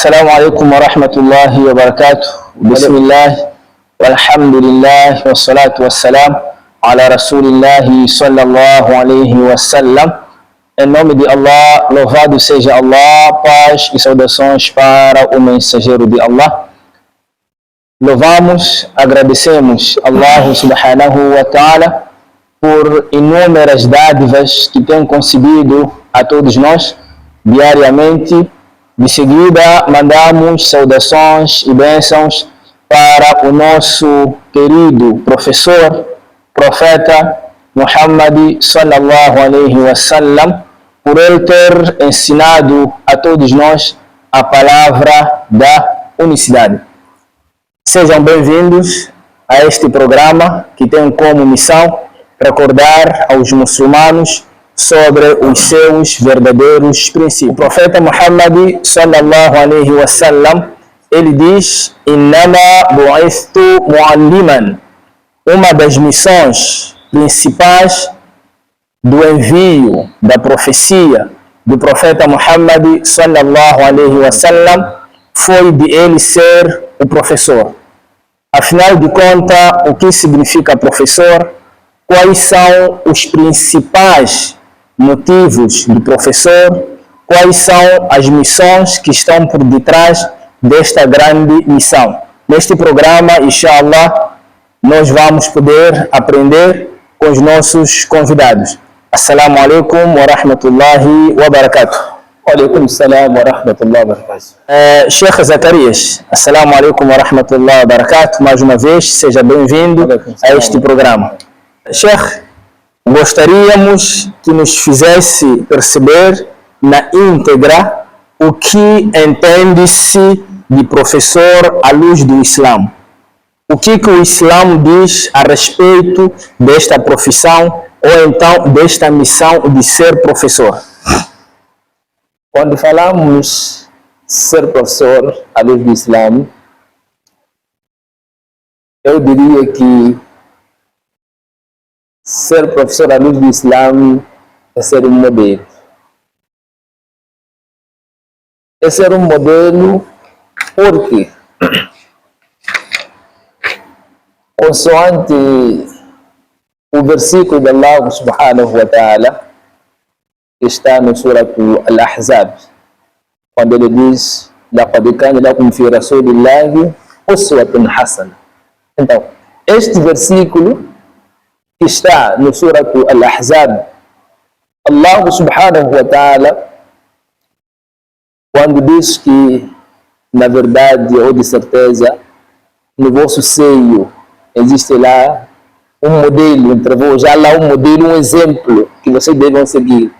السلام عليكم ورحمة الله وبركاته. بسم الله والحمد لله والصلاة والسلام على رسول الله صلى الله عليه وسلم. Em nome de Allah, louvado seja Allah, paz e saudações para o mensageiro de Allah. Louvamos, agradecemos Allah subhanahu wa ta'ala por inúmeras dádivas que tem concedido a todos nós diariamente. De seguida, mandamos saudações e bênçãos para o nosso querido professor, profeta Muhammad sallallahu alaihi wasallam, por ele ter ensinado a todos nós a palavra da unicidade. Sejam bem-vindos a este programa que tem como missão recordar aos muçulmanos sobre os seus verdadeiros princípios. O profeta Muhammad sallallahu alaihi wasallam, ele diz: "Innama bu'ithtu mu'alliman". Uma das missões principais do envio da profecia do profeta Muhammad sallallahu alaihi wasallam foi de ele ser o professor. Afinal de contas, o que significa professor? Quais são os principais motivos do professor? Quais são as missões que estão por detrás desta grande missão? Neste programa, inshallah, nós vamos poder aprender com os nossos convidados. Assalamu alaikum wa rahmatullahi wa barakatuh. Wa alaikum salam wa rahmatullahi wa barakatuh. Sheikh Zacarias, assalamu alaikum wa rahmatullahi wa barakatuh. Mais uma vez, seja bem-vindo a este programa. Sheikh, gostaríamos que nos fizesse perceber na íntegra o que entende-se de professor à luz do Islã. O que o Islã diz a respeito desta profissão ou então desta missão de ser professor? Quando falamos ser professor à luz do Islã, eu diria que ser professor à luz do Islã é ser um modelo. É ser um modelo porque, consoante o versículo de Allah subhanahu wa ta'ala, que está no Surah Al-Ahzab, quando ele diz: "Laqad kana lakum fi rasulillahi uswatun hasana". Então, este versículo que está no Surah Al-Ahzab, Allah subhanahu wa ta'ala, quando diz que, na verdade ou de certeza, no vosso seio existe lá um modelo entre vós, já lá um modelo, um exemplo que vocês devem seguir.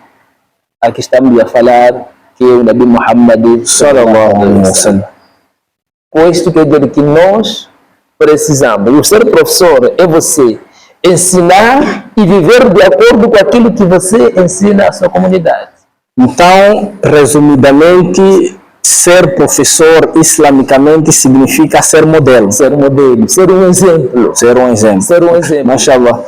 Aqui estamos a falar que o Nabi Muhammad sallallahu alaihi wasallam. Com isto quer dizer que nós precisamos, o ser professor é você ensinar e viver de acordo com aquilo que você ensina à sua comunidade. Então, resumidamente, ser professor islamicamente significa ser modelo. Ser modelo, ser um exemplo. Ser um exemplo. Ser um exemplo. Mashallah.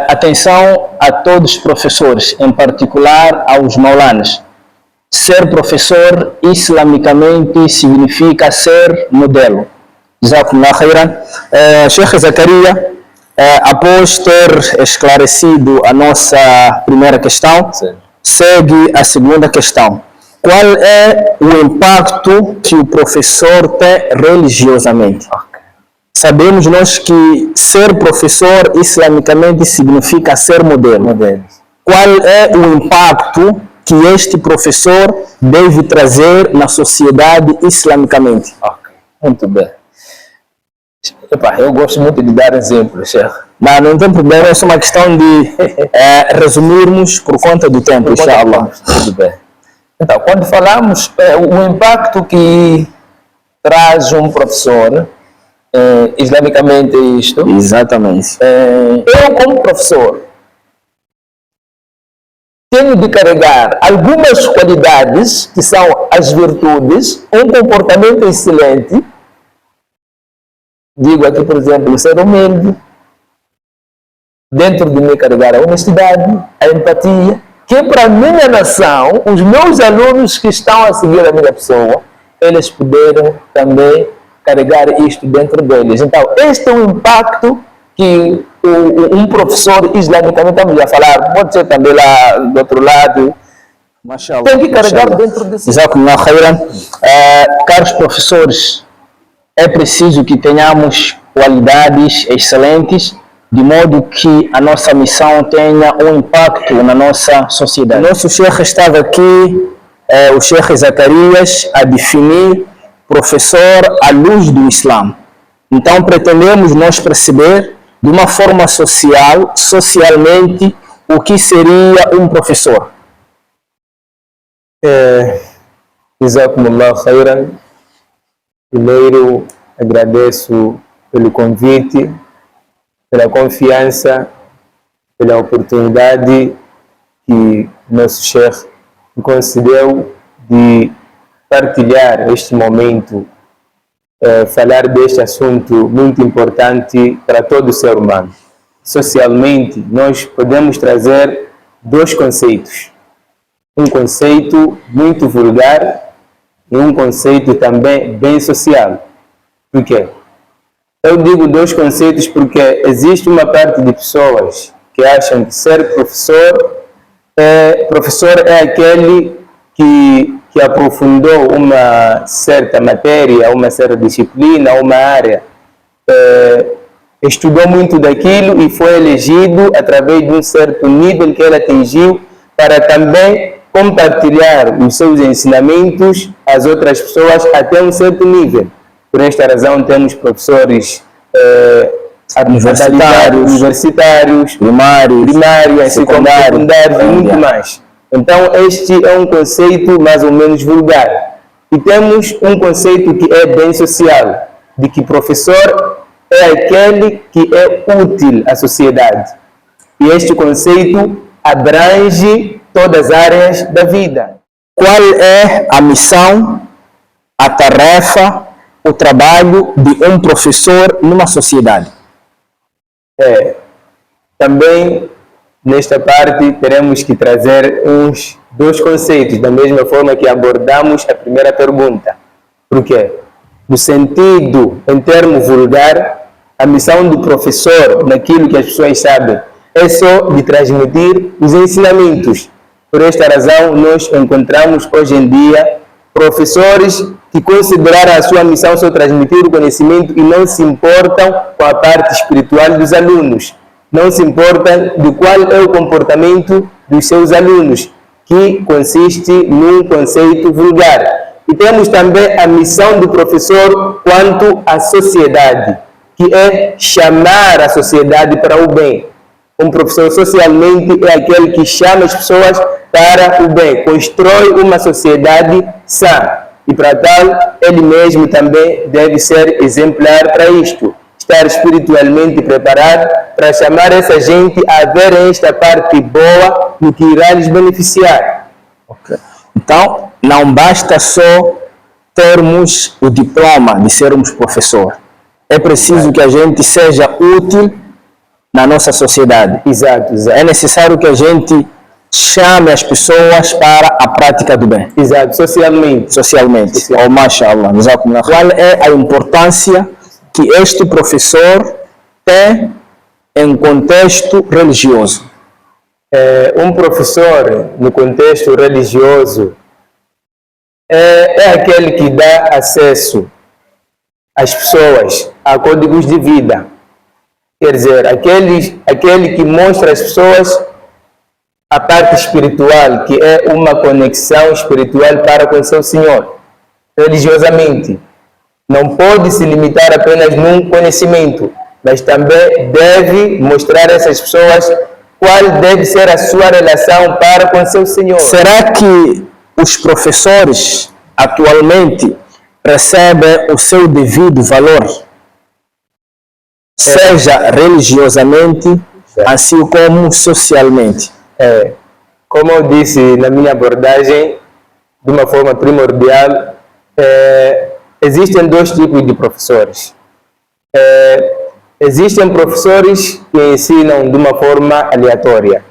Atenção a todos os professores, em particular aos maulanas. Ser professor islamicamente significa ser modelo. Jazakumullah khairan. Sheikh Zacarias, após ter esclarecido a nossa primeira questão, Sim, segue a segunda questão. Qual é o impacto que o professor tem religiosamente? okay. Sabemos nós que ser professor islamicamente significa ser modelo. Qual é o impacto que este professor deve trazer na sociedade islamicamente? Ok, muito bem. Epa, eu gosto muito de dar exemplos, Sheikh. Não tem problema, é só uma questão de resumirmos por conta do tempo, inshallah. Tudo bem. Então, quando falamos o impacto que traz um professor, islamicamente é isto. Exatamente. Eu, como professor, tenho de carregar algumas qualidades, que são as virtudes, um comportamento excelente. Digo aqui, por exemplo, ser humilde. Dentro de mim carregar a honestidade, a empatia, que para a minha nação, os meus alunos que estão a seguir a minha pessoa, eles puderam também carregar isto dentro deles. Então, este é o impacto que um professor islamicamente, estamos a falar, pode ser também lá do outro lado, tem que carregar dentro desse. Jazakumullah khairan. Caros professores, é preciso que tenhamos qualidades excelentes, de modo que a nossa missão tenha um impacto na nossa sociedade. O nosso Sheikh estava aqui, o Sheikh Zacarias, a definir professor à luz do Islã. Então pretendemos nós perceber de uma forma socialmente, o que seria um professor. Jazakumullah khairan. Primeiro, agradeço pelo convite, pela confiança, pela oportunidade que nosso Sheikh me concedeu de partilhar este momento, falar deste assunto muito importante para todo ser humano. Socialmente, nós podemos trazer dois conceitos. Um conceito muito vulgar e um conceito também bem social. Por quê? Eu digo dois conceitos porque existe uma parte de pessoas que acham que ser professor é aquele que aprofundou uma certa matéria, uma certa disciplina, uma área, estudou muito daquilo e foi elegido através de um certo nível que ele atingiu para também compartilhar os seus ensinamentos às outras pessoas até um certo nível. Por esta razão temos professores universitários, primários, secundários e muito mais. Então este é um conceito mais ou menos vulgar. E temos um conceito que é bem social, de que professor é aquele que é útil à sociedade. E este conceito abrange todas as áreas da vida. Qual é a missão, a tarefa, o trabalho de um professor numa sociedade? Também nesta parte teremos que trazer dois conceitos, da mesma forma que abordamos a primeira pergunta. Por quê? No sentido, em termo vulgar, a missão do professor, naquilo que as pessoas sabem, é só de transmitir os ensinamentos. Por esta razão, nós encontramos hoje em dia professores que consideraram a sua missão só transmitir o conhecimento e não se importam com a parte espiritual dos alunos. Não se importam de qual é o comportamento dos seus alunos, que consiste num conceito vulgar. E temos também a missão do professor quanto à sociedade, que é chamar a sociedade para o bem. Um professor socialmente é aquele que chama as pessoas para o bem, constrói uma sociedade sã. E para tal, ele mesmo também deve ser exemplar para isto. Estar espiritualmente preparado para chamar essa gente a ver esta parte boa no que irá lhes beneficiar. Okay. Então, não basta só termos o diploma de sermos professor. É preciso que a gente seja útil na nossa sociedade. Exato. É necessário que a gente chame as pessoas para a prática do bem. Exato, socialmente. Oh, mashallah. Qual é a importância que este professor tem em contexto religioso? Um professor no contexto religioso é aquele que dá acesso às pessoas a códigos de vida. Quer dizer, aquele que mostra às pessoas a parte espiritual, que é uma conexão espiritual para com seu Senhor, religiosamente. Não pode se limitar apenas num conhecimento, mas também deve mostrar a essas pessoas qual deve ser a sua relação para com seu Senhor. Será que os professores atualmente recebem o seu devido valor? Seja religiosamente, assim como socialmente. Como eu disse na minha abordagem, de uma forma primordial, existem dois tipos de professores. Existem professores que ensinam de uma forma aleatória.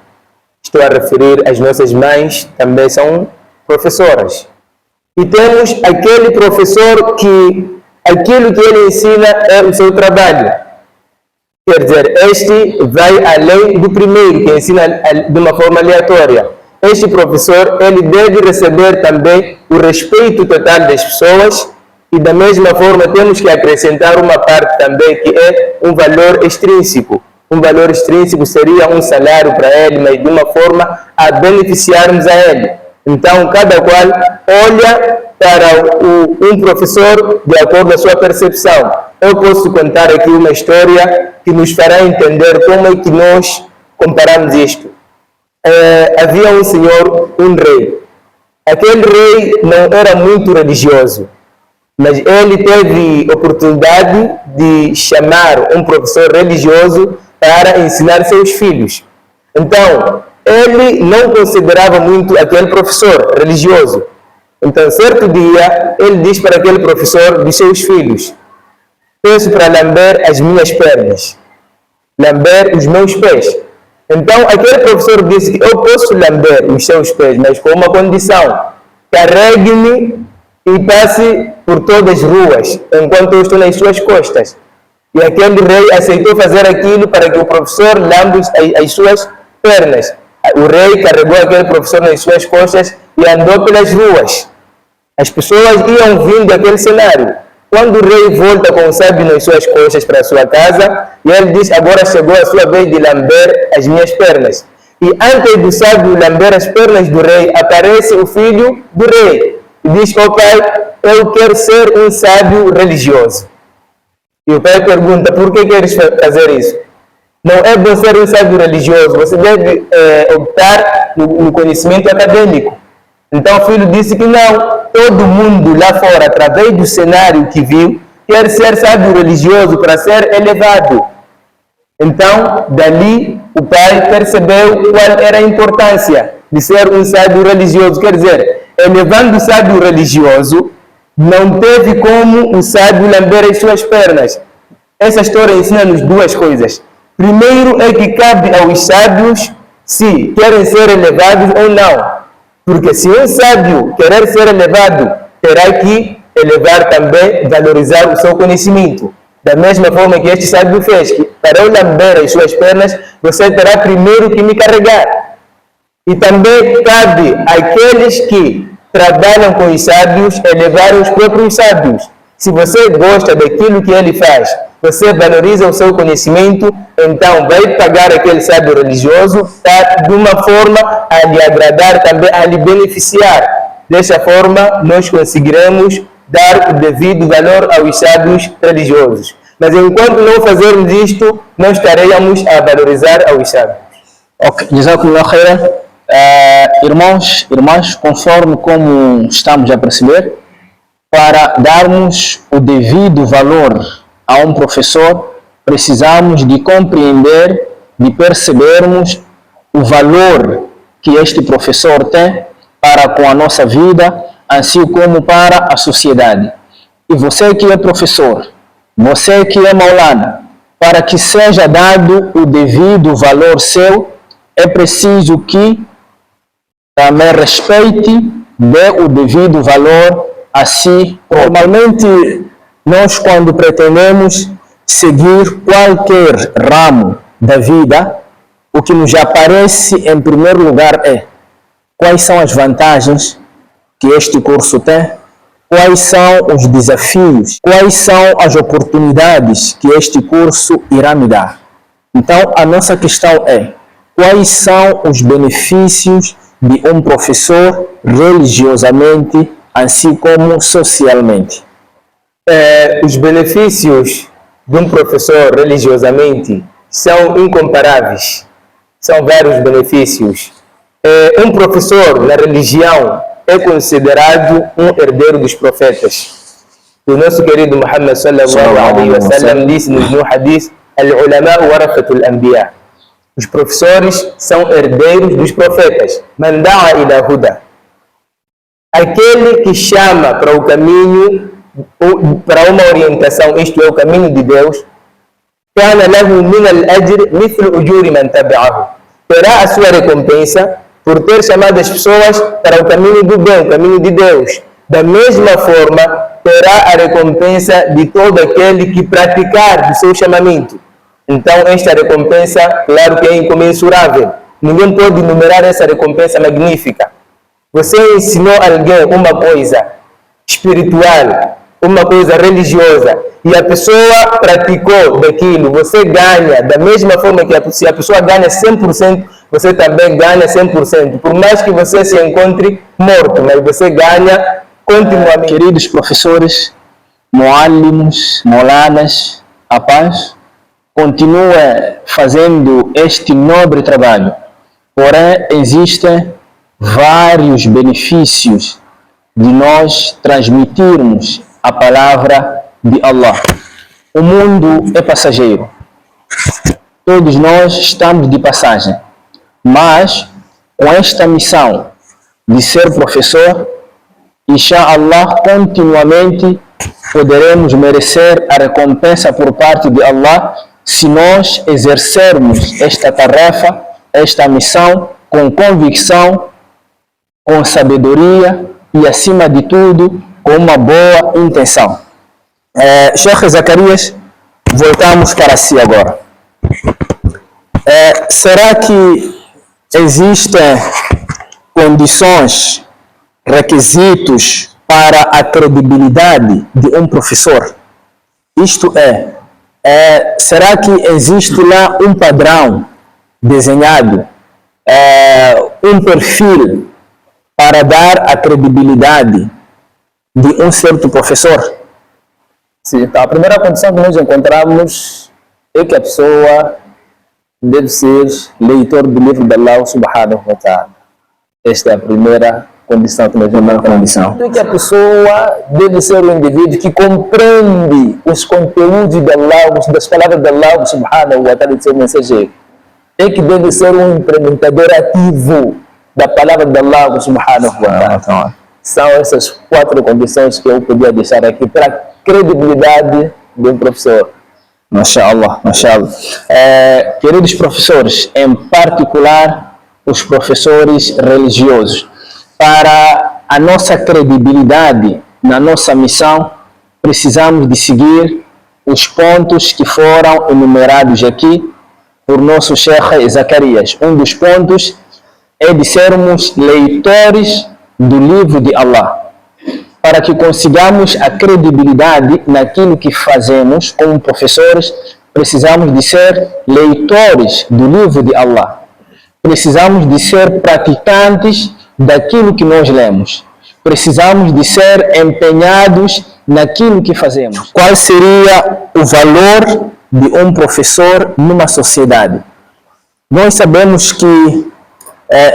Estou a referir às nossas mães, também são professoras. E temos aquele professor que aquilo que ele ensina é o seu trabalho. Quer dizer, este vai além do primeiro, que ensina de uma forma aleatória. Este professor, ele deve receber também o respeito total das pessoas e da mesma forma temos que acrescentar uma parte também que é um valor extrínseco. Um valor extrínseco seria um salário para ele, mas de uma forma a beneficiarmos a ele. Então, cada qual olha para um professor de acordo com a sua percepção. Eu posso contar aqui uma história que nos fará entender como é que nós comparamos isto. Havia um senhor, um rei. Aquele rei não era muito religioso, mas ele teve oportunidade de chamar um professor religioso para ensinar seus filhos. Então, ele não considerava muito aquele professor religioso. Então, certo dia, ele diz para aquele professor dos seus filhos: peço para lamber as minhas pernas, lamber os meus pés. Então, aquele professor disse que eu posso lamber os seus pés, mas com uma condição: carregue-me e passe por todas as ruas, enquanto eu estou nas suas costas. E aquele rei aceitou fazer aquilo para que o professor lambe as suas pernas. O rei carregou aquele professor nas suas costas e andou pelas ruas. As pessoas iam vindo daquele cenário. Quando o rei volta com o sábio nas suas costas para a sua casa, e ele diz: agora chegou a sua vez de lamber as minhas pernas. E antes do sábio lamber as pernas do rei, aparece o filho do rei e diz: ó pai, eu quero ser um sábio religioso. E o pai pergunta: por que queres fazer isso? Não é bom ser um sábio religioso, você deve optar no conhecimento acadêmico. Então o filho disse que não, todo mundo lá fora, através do cenário que viu, quer ser sábio religioso para ser elevado. Então, dali, o pai percebeu qual era a importância de ser um sábio religioso. Quer dizer, elevando o sábio religioso, não teve como o sábio lamber as suas pernas. Essa história ensina-nos duas coisas. Primeiro é que cabe aos sábios se querem ser elevados ou não. Porque se um sábio querer ser elevado, terá que elevar também, valorizar o seu conhecimento. Da mesma forma que este sábio fez, que para eu lamber as suas pernas, você terá primeiro que me carregar. E também cabe àqueles que trabalham com os sábios elevar os próprios sábios. Se você gosta daquilo que ele faz, você valoriza o seu conhecimento, então vai pagar aquele sábio religioso de uma forma a lhe agradar, também a lhe beneficiar. Dessa forma, nós conseguiremos dar o devido valor aos sábios religiosos. Mas enquanto não fazermos isto, não estaremos a valorizar aos sábios. Ok, Jazakumullah khairan. Irmãos, irmãs, conforme como estamos a perceber, para darmos o devido valor a um professor, precisamos de compreender, de percebermos o valor que este professor tem para com a nossa vida, assim como para a sociedade. E você que é professor, você que é maulana, para que seja dado o devido valor seu, é preciso que também respeite, dê o devido valor a si. Normalmente, nós quando pretendemos seguir qualquer ramo da vida, o que nos aparece em primeiro lugar é quais são as vantagens que este curso tem, quais são os desafios, quais são as oportunidades que este curso irá me dar. Então, a nossa questão é: quais são os benefícios de um professor religiosamente, assim como socialmente? Os benefícios de um professor religiosamente são incomparáveis. São vários benefícios. Um professor na religião é considerado um herdeiro dos profetas. O nosso querido Muhammad sallallahu alaihi wa sallam disse-nos no hadith: al-ulama warathatul anbiya. Os professores são herdeiros dos profetas. Man da'a ila huda. Aquele que chama para o caminho, para uma orientação, isto é, o caminho de Deus, kana lahu min al-ajr mithlu ujuri man tabi'ahu. Terá a sua recompensa por ter chamado as pessoas para o caminho do bem, o caminho de Deus, Da mesma forma, terá a recompensa de todo aquele que praticar o seu chamamento. Então, esta recompensa, claro que é incomensurável. Ninguém pode enumerar essa recompensa magnífica. Você ensinou alguém uma coisa espiritual, uma coisa religiosa, e a pessoa praticou daquilo, você ganha. Da mesma forma que se a pessoa ganha 100%, você também ganha 100%. Por mais que você se encontre morto, mas você ganha continuamente. Queridos professores, muallimos, molanas, a paz, continua fazendo este nobre trabalho. Porém, existem vários benefícios de nós transmitirmos a palavra de Allah. O mundo é passageiro. Todos nós estamos de passagem. Mas, com esta missão de ser professor, inshallah, continuamente poderemos merecer a recompensa por parte de Allah se nós exercermos esta tarefa, esta missão com convicção, com sabedoria e, acima de tudo, com uma boa intenção. Sheikh Zacarias, voltamos para si agora. Será que existem condições, requisitos para a credibilidade de um professor? Isto será que existe lá um padrão desenhado, um perfil para dar a credibilidade de um certo professor? Sim, então, a primeira condição que nós encontramos é que a pessoa deve ser leitor do livro de Allah subhanahu wa ta'ala. Esta é a primeira condição que nós encontramos. É que a pessoa deve ser um indivíduo que compreende os conteúdos de Allah, das palavras de Allah subhanahu wa ta'ala, de seu mensageiro. É que deve ser um implementador ativo da palavra de Allah subhanahu wa ta'ala. São essas 4 condições que eu podia deixar aqui para a credibilidade de um professor. Mashallah, mashallah. Queridos professores, em particular os professores religiosos, para a nossa credibilidade na nossa missão, precisamos de seguir os pontos que foram enumerados aqui por nosso Sheikh Zacarias. Um dos pontos é de sermos leitores do livro de Allah. Para que consigamos a credibilidade naquilo que fazemos como professores, precisamos de ser leitores do livro de Allah. Precisamos de ser praticantes daquilo que nós lemos. Precisamos de ser empenhados naquilo que fazemos. Qual seria o valor de um professor numa sociedade? Nós sabemos que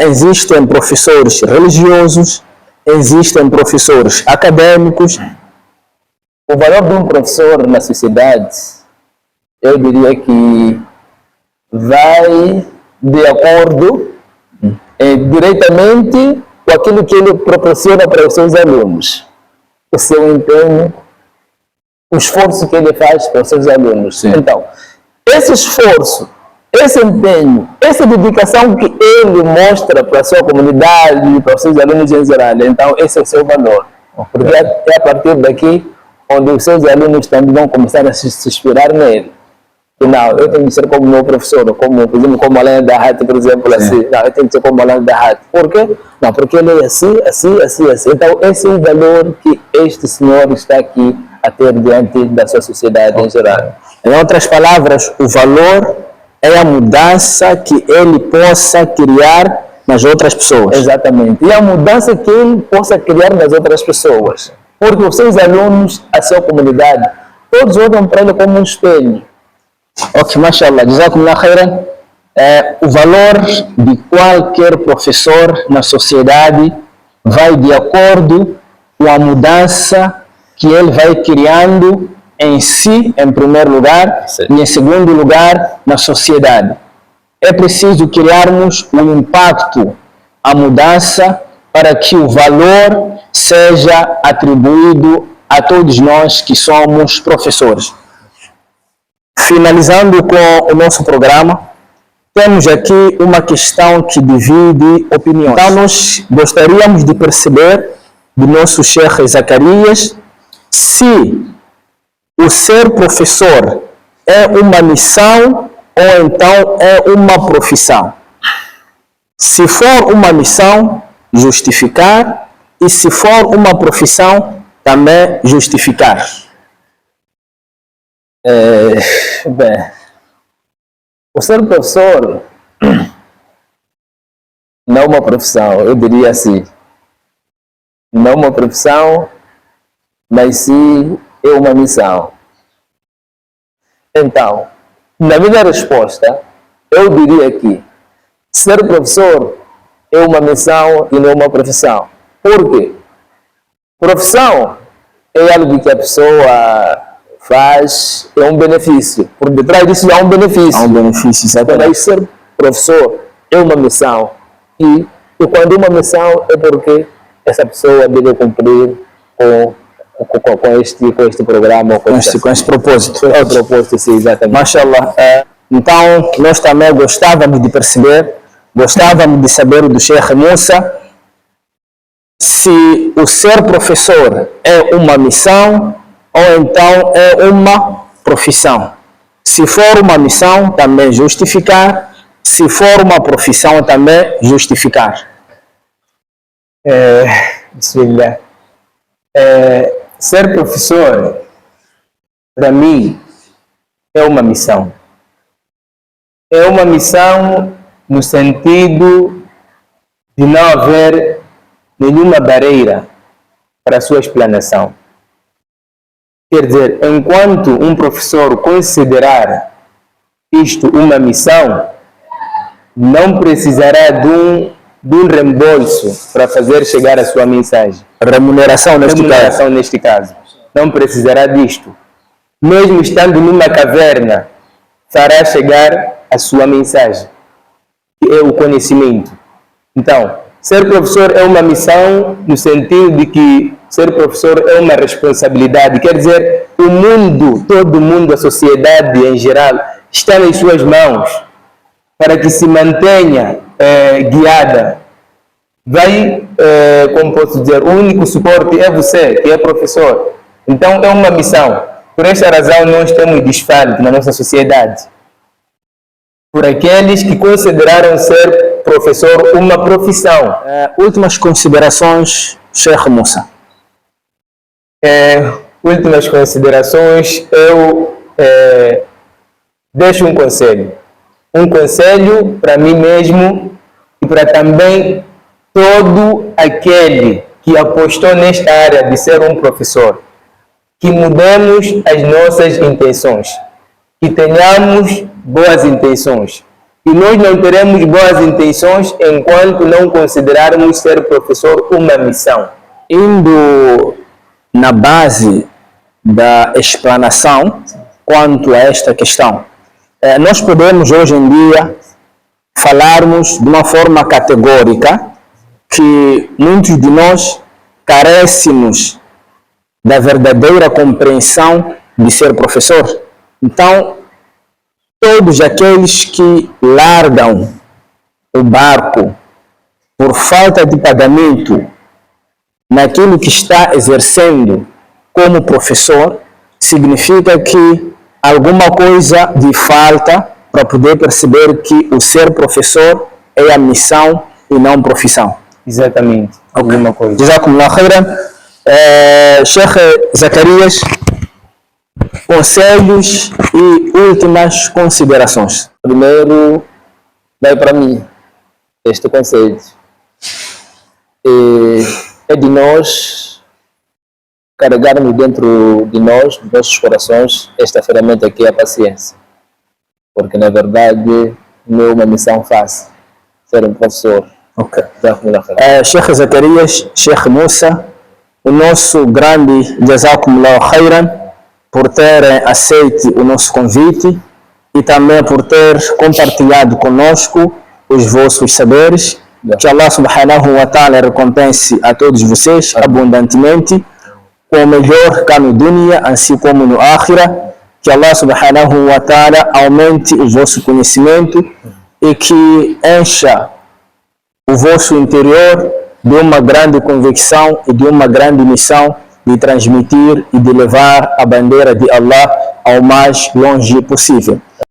existem professores religiosos, existem professores acadêmicos. O valor de um professor na sociedade, eu diria que vai de acordo diretamente com aquilo que ele proporciona para os seus alunos. O seu empenho, o esforço que ele faz para os seus alunos. Sim. Então, esse esforço, esse empenho, essa dedicação que ele mostra para a sua comunidade, para os seus alunos em geral, então esse é o seu valor. Porque é a partir daqui onde os seus alunos também vão começar a se inspirar nele. E não, eu tenho que ser como meu professor, como, por exemplo, como Alain Dahat, por exemplo, assim. Não, eu tenho que ser como Alain Dahat. Por quê? Não, porque ele é assim. Então esse é o valor que este senhor está aqui a ter diante da sua sociedade em geral. Em outras palavras, o valor é a mudança que ele possa criar nas outras pessoas. Exatamente. E a mudança que ele possa criar nas outras pessoas. Porque os seus alunos, a sua comunidade, todos olham para ele como um espelho. Ok, mashallah. Jazakumullah khairan. O valor de qualquer professor na sociedade vai de acordo com a mudança que ele vai criando em si, em primeiro lugar, sim, e em segundo lugar, na sociedade. É preciso criarmos um impacto, a mudança, para que o valor seja atribuído a todos nós que somos professores. Finalizando com o nosso programa, temos aqui uma questão que divide opiniões. Então, nós gostaríamos de perceber do nosso Sheikh Zacarias se o ser professor é uma missão ou então é uma profissão. Se for uma missão, justificar, e se for uma profissão, também justificar. Bem, o ser professor não é uma profissão, eu diria assim. Não é uma profissão, mas sim é uma missão. Então, na minha resposta, eu diria que ser professor é uma missão e não uma profissão. Por quê? Profissão é algo que a pessoa faz, é um benefício. Por detrás disso há um benefício. Há um benefício, exatamente. Mas ser professor é uma missão. E quando uma missão é porque essa pessoa deve cumprir com este programa, com esse propósito. É o propósito, sim, exatamente. Mashallah. Então, nós também gostávamos de perceber, gostávamos de saber do Sheikh Musa se o ser professor é uma missão ou então é uma profissão. Se for uma missão, também justificar. Se for uma profissão, também justificar. Bismillah. Ser professor, para mim, é uma missão. É uma missão no sentido de não haver nenhuma barreira para a sua explanação. Quer dizer, enquanto um professor considerar isto uma missão, não precisará de um reembolso para fazer chegar a sua mensagem. Remuneração neste caso. Não precisará disto. Mesmo estando numa caverna, fará chegar a sua mensagem, que é o conhecimento. Então, ser professor é uma missão no sentido de que ser professor é uma responsabilidade. Quer dizer, o mundo, todo mundo, a sociedade em geral, está nas suas mãos para que se mantenha guiada. Como posso dizer, o único suporte é você, que é professor. Então é uma missão. Por esta razão nós temos desfalque na nossa sociedade. Por aqueles que consideraram ser professor uma profissão. Últimas considerações, Sheikh Musa. Últimas considerações, eu deixo um conselho. Um conselho para mim mesmo e para também todo aquele que apostou nesta área de ser um professor. Que mudemos as nossas intenções. Que tenhamos boas intenções. E nós não teremos boas intenções enquanto não considerarmos ser professor uma missão. Indo na base da explanação quanto a esta questão, nós podemos hoje em dia falarmos de uma forma categórica que muitos de nós carecemos da verdadeira compreensão de ser professor. Então, todos aqueles que largam o barco por falta de pagamento naquilo que está exercendo como professor, significa que alguma coisa de falta para poder perceber que o ser professor é a missão e não profissão. Exatamente. Alguma coisa. Jazakumullah khairan. Sheikh Zacarias, conselhos e últimas considerações. Primeiro, vai para mim este conselho. É de nós carregarmos dentro de nós, dos nossos corações, esta ferramenta que é a paciência. Porque, na verdade, não é uma missão fácil ser um professor. Ok. Sheikh Zacarias, Sheikh Musa, o nosso grande Jazakumullah khairan por terem aceito o nosso convite e também por ter compartilhado conosco os vossos saberes. Que Allah subhanahu wa ta'ala recompense a todos vocês abundantemente com o melhor cá no dunya, assim como no akhira. Que Allah subhanahu wa ta'ala aumente o vosso conhecimento e que encha o vosso interior de uma grande convicção e de uma grande missão de transmitir e de levar a bandeira de Allah ao mais longe possível.